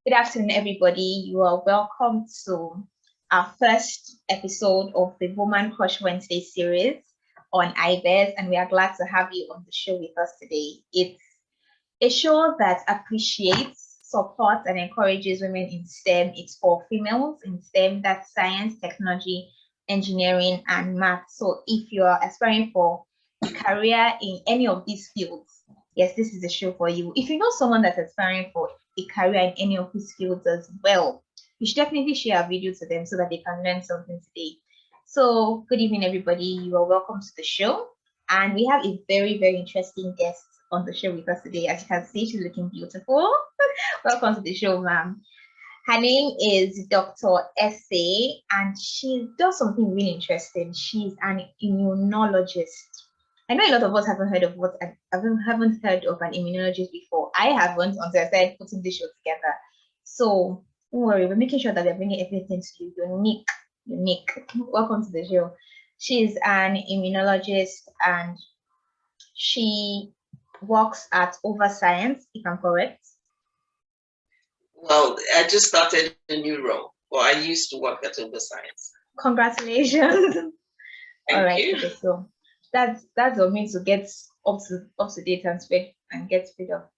Good afternoon, everybody. You are welcome to our first episode of the Woman Crush Wednesday series on IBES, and we are glad to have you on the show with us today. It's a show that appreciates, supports, and encourages women in STEM. It's for females in STEM, that's science, technology, engineering, and math. So if you are aspiring for a career in any of these fields, yes, this is a show for you. If you know someone that's aspiring for a career in any of these fields as well, you should definitely share a video to them so that they can learn something today. So good evening, everybody. You are welcome to the show. And we have a very, very interesting guest on the show with us today. As you can see, she's looking beautiful. Welcome to the show, ma'am. Her name is Dr. Essay, and she does something really interesting. She's an immunologist. I know a lot of us haven't heard of haven't heard of an immunologist before. I haven't until I started putting this show together. So don't worry, we're making sure that we're bringing everything to you unique. Welcome to the show. She's an immunologist and she works at Overscience, if I'm correct. Well, I just started a new role. Well, I used to work at Overscience. Congratulations. Thank you. Okay, so that's what means to get up to date and get speed up.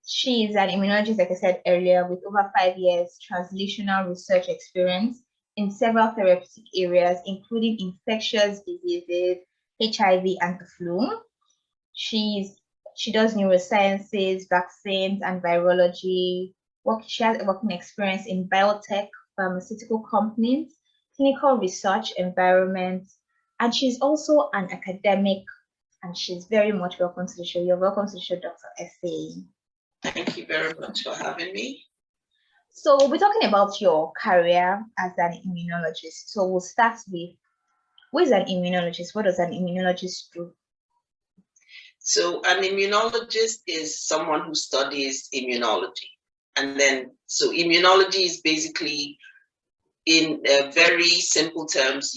She is an immunologist, like I said earlier, with over 5 years translational research experience in several therapeutic areas, including infectious diseases, HIV, and the flu. She does neurosciences, vaccines, and virology. She has working experience in biotech, pharmaceutical companies, clinical research environments, and she's also an academic, and she's very much welcome to the show. You're welcome to the show, Dr. Essay. Thank you very much for having me. So we're talking about your career as an immunologist. So we'll start with, who is an immunologist? What does an immunologist do? So an immunologist is someone who studies immunology. And then, so immunology is basically, in very simple terms,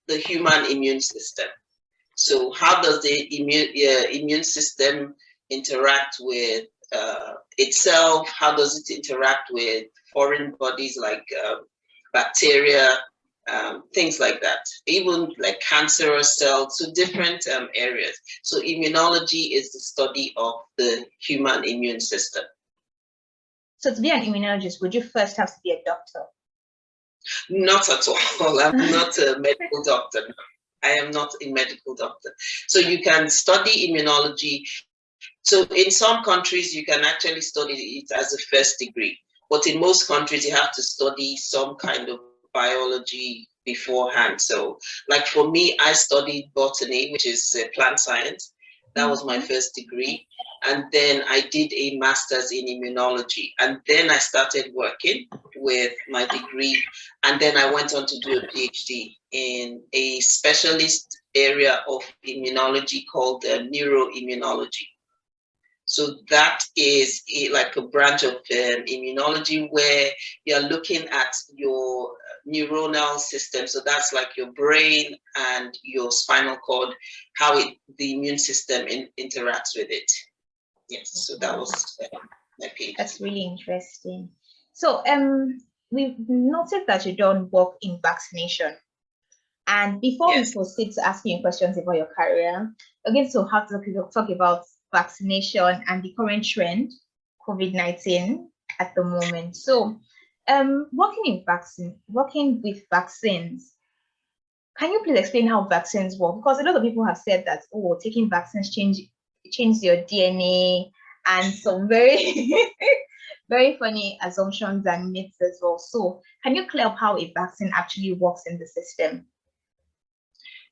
the human immune system. So how does the immune system interact with itself? How does it interact with foreign bodies like bacteria, things like that, even like cancerous cells, so different areas. So immunology is the study of the human immune system. So to be an immunologist, would you first have to be a doctor? Not at all. I'm not a medical doctor. I am not a medical doctor. So you can study immunology. So in some countries, you can actually study it as a first degree. But in most countries, you have to study some kind of biology beforehand. So like for me, I studied botany, which is plant science. That was my first degree. And then I did a master's in immunology. And then I started working with my degree. And then I went on to do a PhD in a specialist area of immunology called neuroimmunology. So that is like a branch of immunology where you're looking at your neuronal system. So that's like your brain and your spinal cord, how the immune system interacts with it. Yes, so that was my PhD. That's really interesting. So we've noticed that you don't work in vaccination. And before we proceed to asking you questions about your career, we're going to have to talk about vaccination and the current trend, COVID-19 at the moment. So working with vaccines, can you please explain how vaccines work? Because a lot of people have said that, oh, taking vaccines change your DNA, and some very very funny assumptions and myths as well. So can you clear up how a vaccine actually works in the system?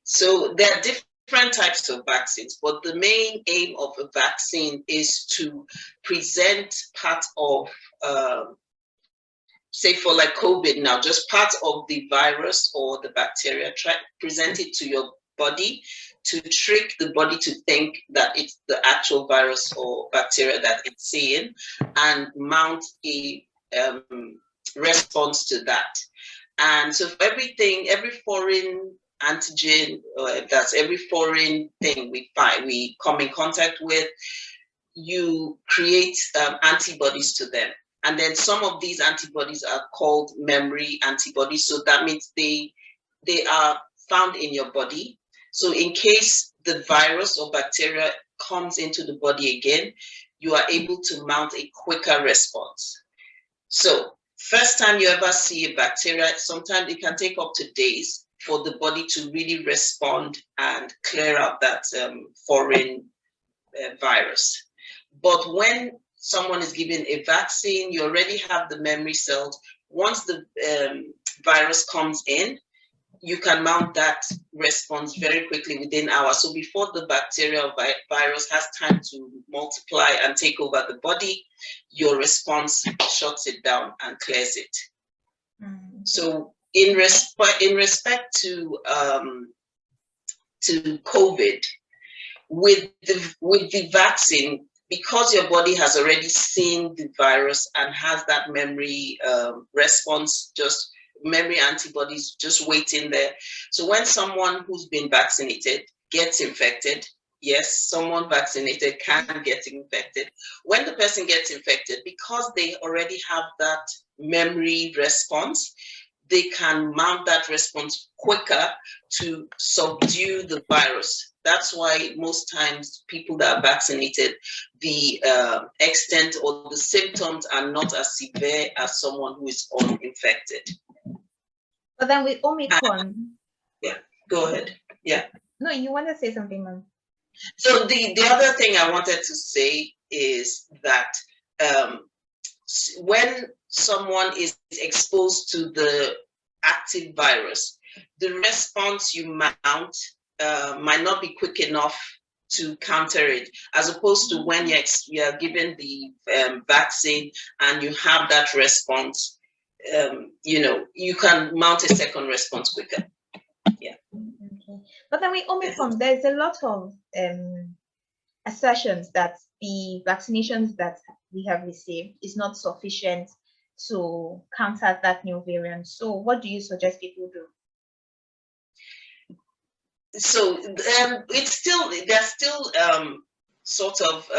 So there are different types of vaccines, but the main aim of a vaccine is to present part of, say for like COVID now, just part of the virus or the bacteria, present it to your body to trick the body to think that it's the actual virus or bacteria that it's seeing, and mount a response to that. And so for everything, every foreign antigen, that's every foreign thing we come in contact with, you create antibodies to them. And then some of these antibodies are called memory antibodies. So that means they are found in your body. So in case the virus or bacteria comes into the body again, you are able to mount a quicker response. So first time you ever see a bacteria, sometimes it can take up to days for the body to really respond and clear out that foreign virus. But when someone is given a vaccine, you already have the memory cells. Once the virus comes in, you can mount that response very quickly within hours. So before the bacteria or virus has time to multiply and take over the body, your response shuts it down and clears it. So in respect to COVID, with the vaccine, because your body has already seen the virus and has that memory response, just memory antibodies just waiting there. So when someone who's been vaccinated gets infected, yes, someone vaccinated can get infected. When the person gets infected, because they already have that memory response, they can mount that response quicker to subdue the virus. That's why most times people that are vaccinated, the extent or the symptoms are not as severe as someone who is uninfected. But then with Omicron. Yeah, go ahead. Yeah. No, you want to say something, ma'am? So the other thing I wanted to say is that when someone is exposed to the active virus, the response you mount might not be quick enough to counter it, as opposed to when you are given the vaccine and you have that response, you can mount a second response quicker. Yeah. Okay. But then with Omicron, there's a lot of assertions that the vaccinations that we have received is not sufficient to counter that new variant. So what do you suggest people do? So they're still sort of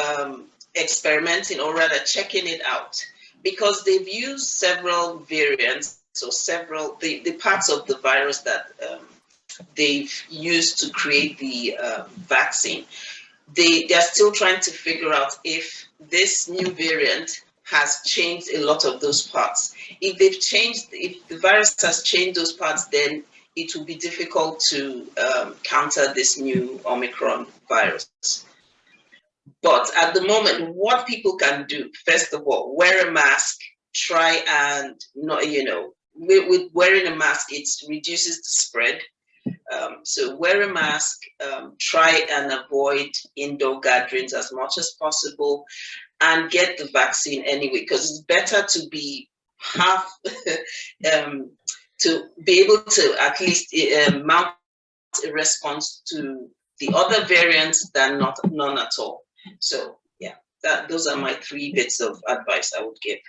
experimenting, or rather checking it out, because they've used several variants, so several the parts of the virus that they've used to create the vaccine. They're still trying to figure out if this new variant has changed a lot of those parts. If the virus has changed those parts, then it will be difficult to counter this new Omicron virus. But at the moment, what people can do, first of all, wear a mask, try and not, with wearing a mask, it reduces the spread. So wear a mask, try and avoid indoor gatherings as much as possible, and get the vaccine anyway, because it's better to be to be able to at least mount a response to the other variants than none at all. So yeah, those are my 3 bits of advice I would give.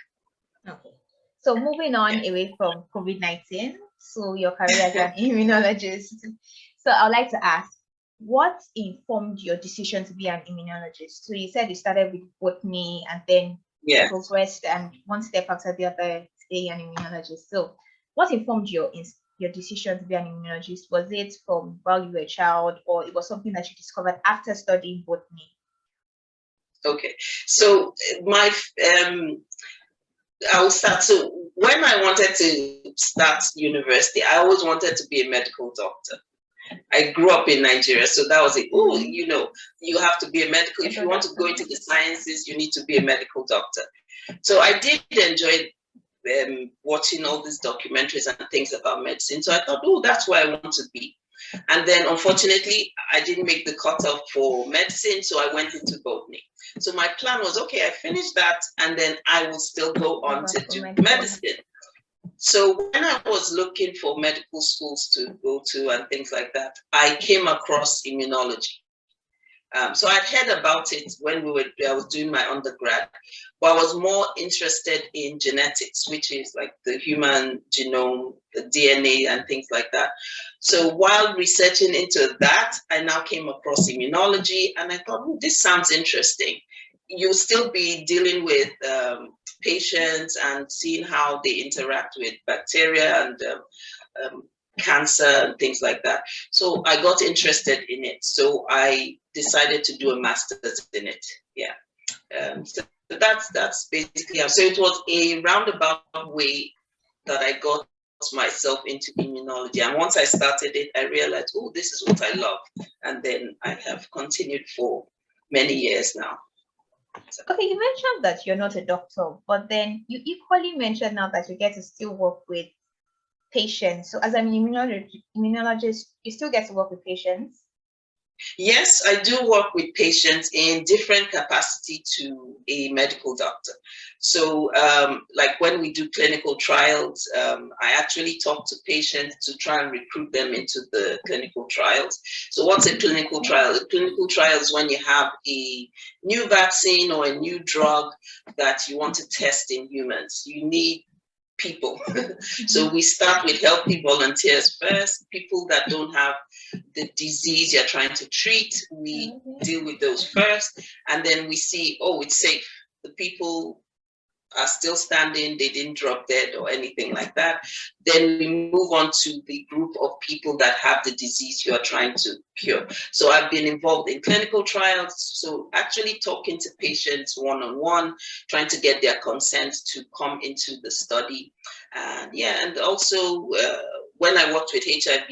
Okay. So moving on away from COVID-19, so your career as an immunologist. So I'd like to ask, what informed your decision to be an immunologist? So you said you started with botany and then progressed, and one step after the other, stay an immunologist. So what informed your decision to be an immunologist? Was it from while you were a child, or it was something that you discovered after studying botany? Okay, so I'll start. So when I wanted to start university, I always wanted to be a medical doctor. I grew up in Nigeria, so that was it. Oh, you have to be a medical. If you want to go into the sciences, you need to be a medical doctor. So I did enjoy watching all these documentaries and things about medicine. So I thought, oh, that's where I want to be. And then unfortunately, I didn't make the cutoff for medicine, so I went into botany. So my plan was, okay, I finished that, and then I will still go on to do medicine. So when I was looking for medical schools to go to and things like that, I came across immunology. So I'd heard about it when I was doing my undergrad, but I was more interested in genetics, which is like the human genome, the DNA and things like that. So while researching into that, I now came across immunology, and I thought, this sounds interesting. you'll still be dealing with patients and seeing how they interact with bacteria and cancer and things like that. So I got interested in it. So I decided to do a master's in it. Yeah. So that's basically how. So it was a roundabout way that I got myself into immunology. And once I started it, I realized, oh, this is what I love. And then I have continued for many years now. So. Okay, you mentioned that you're not a doctor, but then you equally mentioned now that you get to still work with patients. So as an immunologist, you still get to work with patients? Yes, I do work with patients in different capacity to a medical doctor. So like when we do clinical trials, I actually talk to patients to try and recruit them into the clinical trials. So what's a clinical trial? A clinical trial is when you have a new vaccine or a new drug that you want to test in humans. You need people. So we start with healthy volunteers first, people that don't have the disease you're trying to treat. We deal with those first, and then we see, oh, it's safe. The people are still standing, they didn't drop dead or anything like that. Then we move on to the group of people that have the disease you are trying to cure. So I've been involved in clinical trials, so actually talking to patients one-on-one, trying to get their consent to come into the study. And yeah, and also when I worked with HIV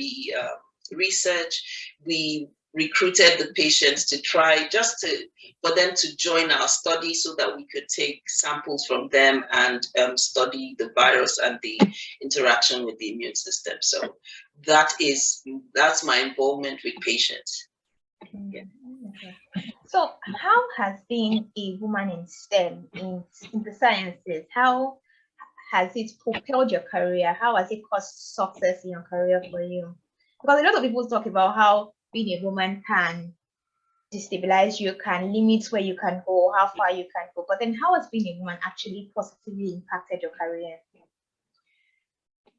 research, we recruited the patients to try for them to join our study so that we could take samples from them and study the virus and the interaction with the immune system. So that's my involvement with patients. Yeah. Okay. So how has being a woman in STEM, in the sciences, how has it propelled your career? How has it caused success in your career for you? Because a lot of people talk about how being a woman can destabilize you, can limit where you can go, how far you can go. But then how has being a woman actually positively impacted your career?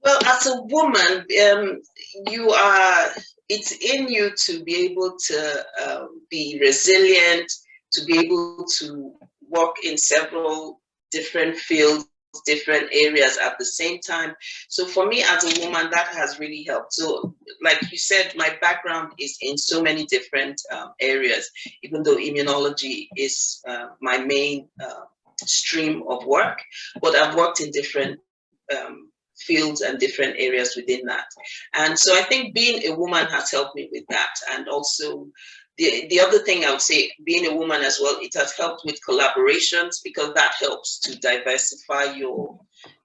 Well, as a woman, it's in you to be able to be resilient, to be able to work in several different fields, different areas at the same time. So for me as a woman, that has really helped. So like you said, my background is in so many different areas, even though immunology is my main stream of work, but I've worked in different fields and different areas within that. And so I think being a woman has helped me with that. And also the other thing I would say, being a woman as well, it has helped with collaborations, because that helps to diversify your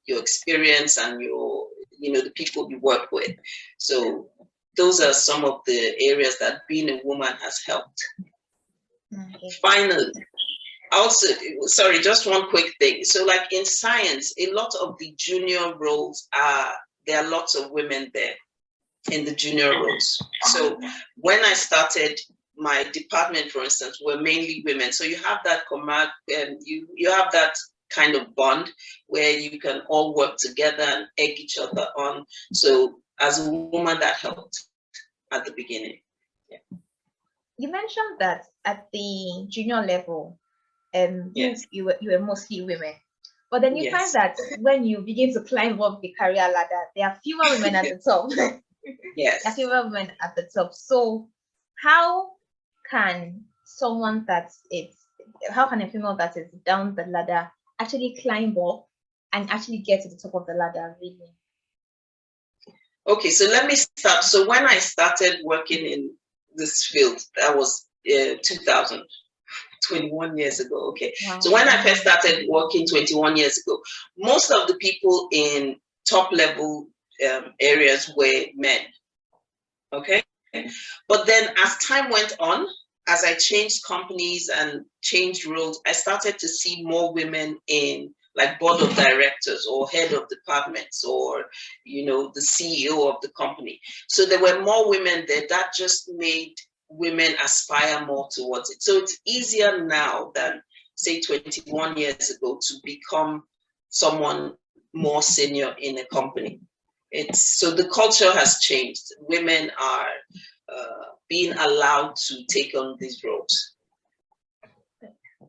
experience and the people you work with. So those are some of the areas that being a woman has helped. Okay. Finally, also, sorry, just one quick thing. So like in science, a lot of the junior roles there are lots of women there in the junior roles. So when I started, my department, for instance, were mainly women. So you have that you have that kind of bond where you can all work together and egg each other on. So as a woman, that helped at the beginning. Yeah. You mentioned that at the junior level, yes, you were mostly women. But then you find that when you begin to climb up the career ladder, there are fewer women at the top. Yes. There are fewer women at the top. So how can how can a female that is down the ladder actually climb up and actually get to the top of the ladder, really? Okay, so let me start. So when I started working in this field, that was 2000. 21 years ago. Okay. Wow. So when I first started working 21 years ago, most of the people in top level areas were men. Okay. But then as time went on, as I changed companies and changed roles, I started to see more women in like board of directors or head of departments or, the CEO of the company. So there were more women there. That just made women aspire more towards it. So it's easier now than, say, 21 years ago to become someone more senior in a company. So the culture has changed. Women are being allowed to take on these roles.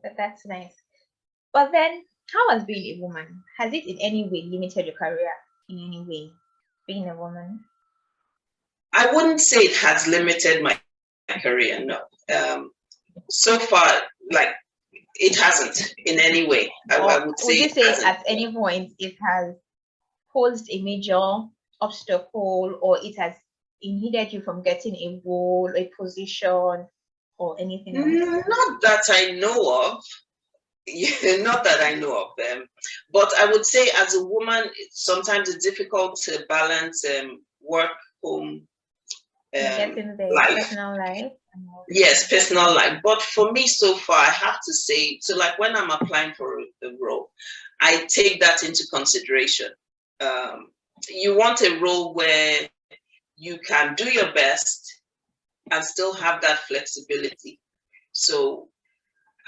That's nice. But then, how has being a woman, has it in any way limited your career in any way? Being a woman? I wouldn't say it has limited my career, no. So far, like, it hasn't in any way. I would say would you say hasn't. at any point it has posed a major obstacle, or it has inhibited you from getting a role, a position, or anything else? Not that I know of. Not that I know of them, but I would say as a woman, sometimes it's difficult to balance work, home, Getting the life. personal life. Yes, personal life. But for me, so far, I have to say, so like when I'm applying for a role, I take that into consideration. You want a role where you can do your best and still have that flexibility. So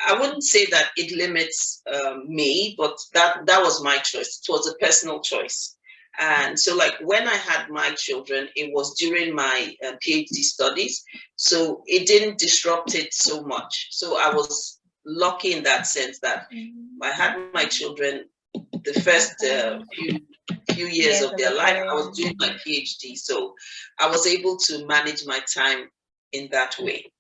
I wouldn't say that it limits me, but that was my choice. It was a personal choice. And so, like, when I had my children, it was during my PhD studies. So it didn't disrupt it so much. So I was lucky in that sense that I had my children the first few years of their life. I was doing my PhD. So I was able to manage my time in that way.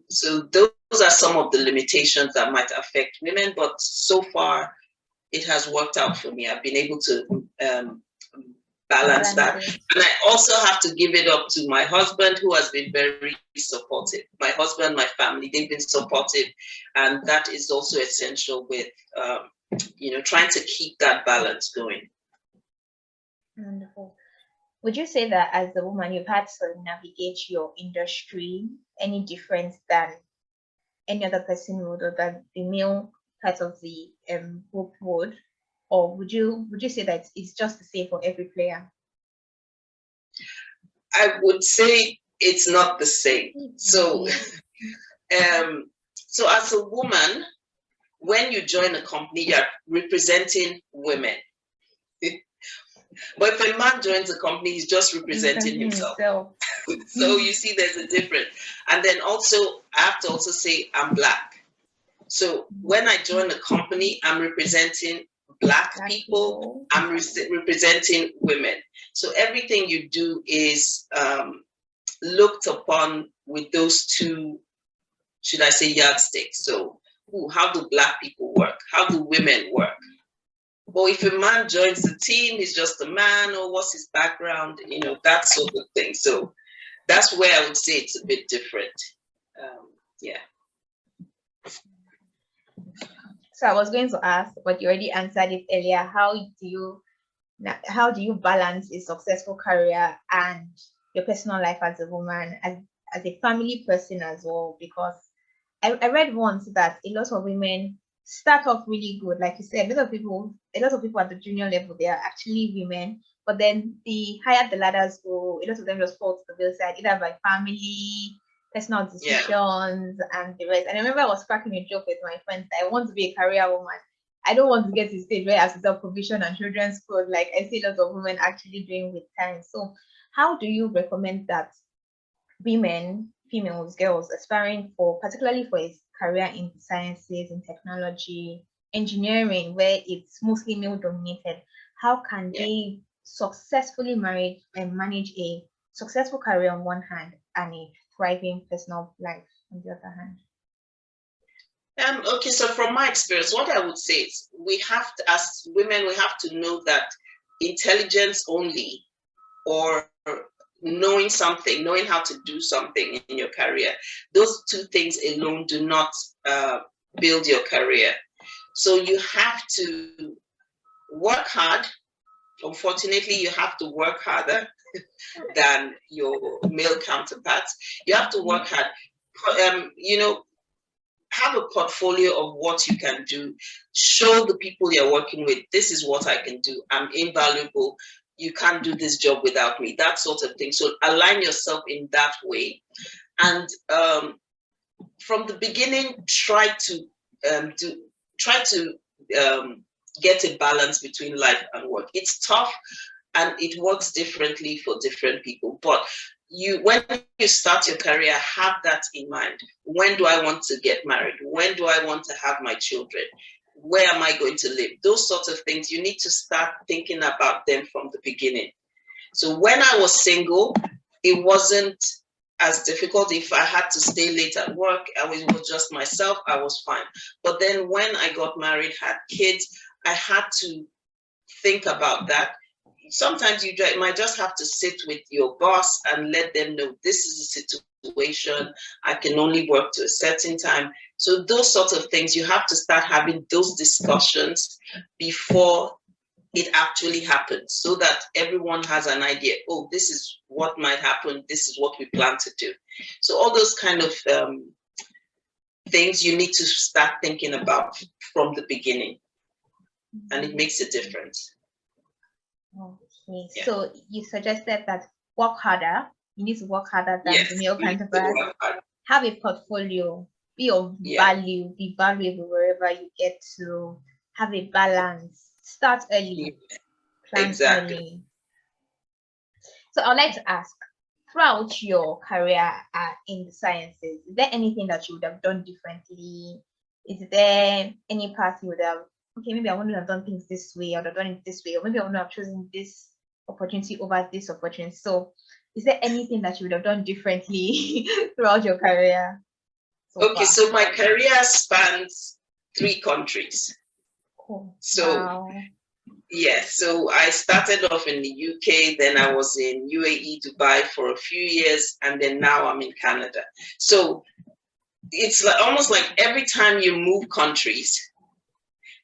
So those are some of the limitations that might affect women, but so far it has worked out for me. I've been able to balance that. And I also have to give it up to my husband, who has been very supportive. My husband, my family, they've been supportive. And that is also essential with, trying to keep that balance going. Wonderful. Would you say that as a woman, you've had to navigate your industry any different than any other person would, or that the male part of the group would? Or would you say that it's just the same for every player? I would say it's not the same. So, so as a woman, when you join a company, you're representing women. But if a man joins a company, he's just representing himself. So you see, there's a difference. And then also, I have to also say I'm Black. So when I join a company, I'm representing Black people. I'm representing women. So everything you do is looked upon with those two, should I say, yardsticks. So how do Black people work? How do women work? Or if a man joins the team, he's just a man, or what's his background, that sort of thing. So that's where I would say it's a bit different. Yeah. So I was going to ask, but you already answered it earlier. How do you balance a successful career and your personal life as a woman, as a family person as well? Because I read once that a lot of women start off really good. Like you said, a lot of people at the junior level, they are actually women, but then the higher the ladders go, a lot of them just fall to the wayside, either by family, personal decisions, and the rest. And I remember I was cracking a joke with my friends that I want to be a career woman. I don't want to get to the stage where I have to sell provision and children's food, like I see lots of women actually doing with time. So how do you recommend that women, females, girls aspiring particularly for a career in sciences, in technology, engineering, where it's mostly male dominated, how can they successfully manage a successful career on one hand and a thriving personal life on the other hand? Okay, so from my experience, what I would say is we have to, as women, we have to know that intelligence only, or knowing how to do something in your career, those two things alone do not build your career. So you have to work hard. Unfortunately, you have to work harder than your male counterparts. You have to work hard. Have a portfolio of what you can do. Show the people you're working with, this is what I can do. I'm invaluable. You can't do this job without me, that sort of thing. So align yourself in that way. And from the beginning, try to get a balance between life and work. It's tough and it works differently for different people. But when you start your career, have that in mind. When do I want to get married? When do I want to have my children? Where am I going to live? Those sorts of things, you need to start thinking about them from the beginning. So when I was single, it wasn't as difficult. If I had to stay late at work, it was just myself, I was fine. But then when I got married, had kids, I had to think about that. Sometimes you might just have to sit with your boss and let them know this is the situation. I can only work to a certain time. So those sorts of things, you have to start having those discussions before it actually happens, so that everyone has an idea. Oh, this is what might happen. This is what we plan to do. So all those kind of things you need to start thinking about from the beginning, and it makes a difference. Okay, yeah. So you suggested that work harder. You need to work harder than the male counterpart. Have a portfolio, be of value, be valuable wherever you get to. Have a balance. Start early. Plan early. So I'd like to ask, throughout your career in the sciences, is there anything that you would have done differently? Is there any part you would have, okay, maybe I wouldn't have done things this way, I would have done it this way, or maybe I wouldn't have chosen this opportunity over this opportunity? So is there anything that you would have done differently throughout your career? So my career spans 3 countries. Cool. So wow. So I started off in the UK, then I was in UAE, Dubai for a few years, and then now I'm in Canada. So it's like almost like every time you move countries,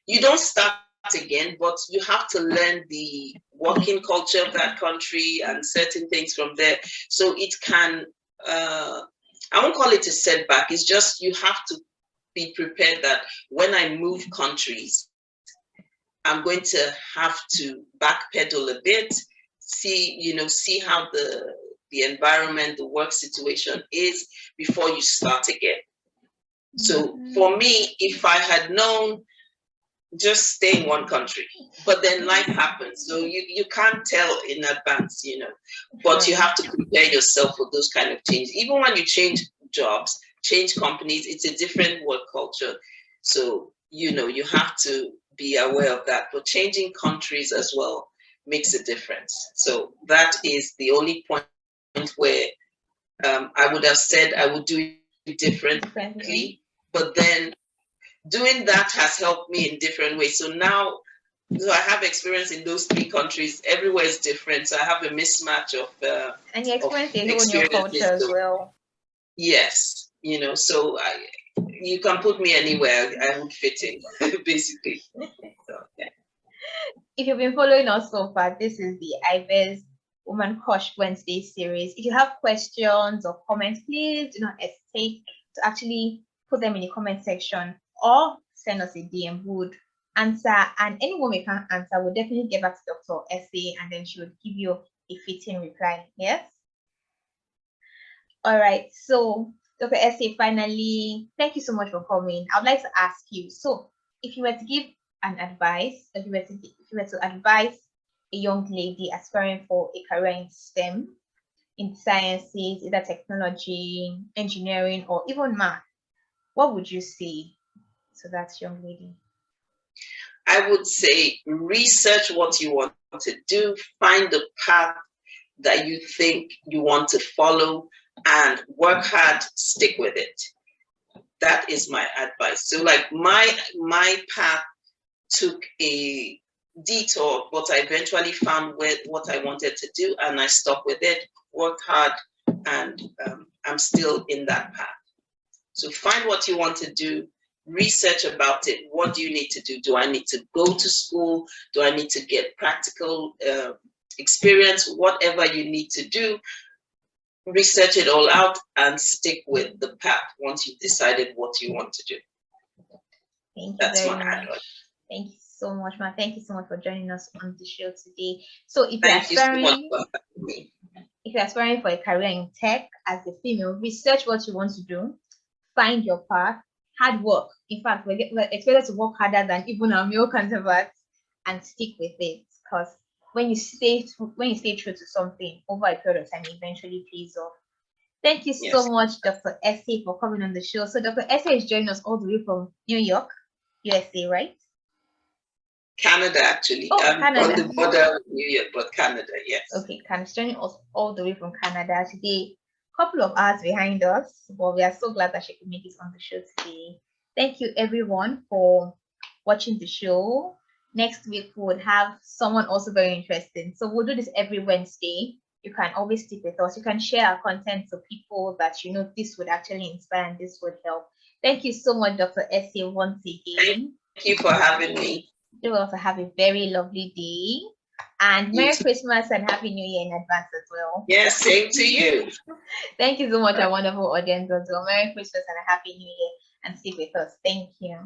you don't start again, but you have to learn the working culture of that country and certain things from there. So it can, I won't call it a setback. It's just you have to be prepared that when I move countries, I'm going to have to backpedal a bit, see how the environment, the work situation is before you start again. So for me, if I had known, just stay in one country, but then life happens. So you can't tell in advance, but you have to prepare yourself for those kind of changes. Even when you change jobs, change companies, it's a different work culture. So, you have to be aware of that. But changing countries as well makes a difference. So that is the only point where I would have said I would do it differently. But then doing that has helped me in different ways. So now, I have experience in those 3 countries. Everywhere is different. So I have a mismatch of and you experience your culture as well. Yes, so you can put me anywhere, I would fit in, basically. So, yeah. If you've been following us so far, this is the IBES Woman Crush Wednesday series. If you have questions or comments, please do not hesitate to actually put them in the comment section or send us a DM. We would answer, and anyone we can't answer, we'll definitely get back to Dr. Essie, and then she would give you a fitting reply. Yes? All right. So, Dr. Essie, finally, thank you so much for coming. I would like to ask you, so if you were to give an advice, if you were to advise a young lady aspiring for a career in STEM, in sciences, either technology, engineering, or even math, what would you say to that young lady? I would say research what you want to do, find the path that you think you want to follow, and work hard, stick with it. That is my advice. So like my path took a detour, but I eventually found what I wanted to do, and I stuck with it, worked hard, and I'm still in that path. So find what you want to do, research about it. What do you need to do? Do I need to go to school? Do I need to get practical experience? Whatever you need to do, research it all out and stick with the path once you've decided what you want to do. That's my advice. Thank you so much, Ma. Thank you so much for joining us on the show today. So if you're aspiring for a career in tech as a female, research what you want to do, find your path, hard work. In fact, we're expected to work harder than even our male counterparts, and stick with it, because when you stay true to something over a period of time, it eventually pays off. Thank you Yes. so much, Dr. Essie, for coming on the show. So Dr. Essie is joining us all the way from New York, USA, right? Canada, actually. Oh, I'm Canada. on the border of New York, but Canada, yes. Okay, Canada's joining us all the way from Canada today. Couple of hours behind us, but we are so glad that she could make it on the show today. Thank you, everyone, for watching the show. Next week, we would have someone also very interesting. So we'll do this every Wednesday. You can always stick with us. You can share our content to people that you know this would actually inspire and this would help. Thank you so much, Dr. Essie, once again. Thank you for having me. You will also have a very lovely day. And Merry Christmas and Happy New Year in advance as well. Yes, same to you. Thank you so much, our wonderful audience as well. Merry Christmas and a Happy New Year, and stick with us. Thank you.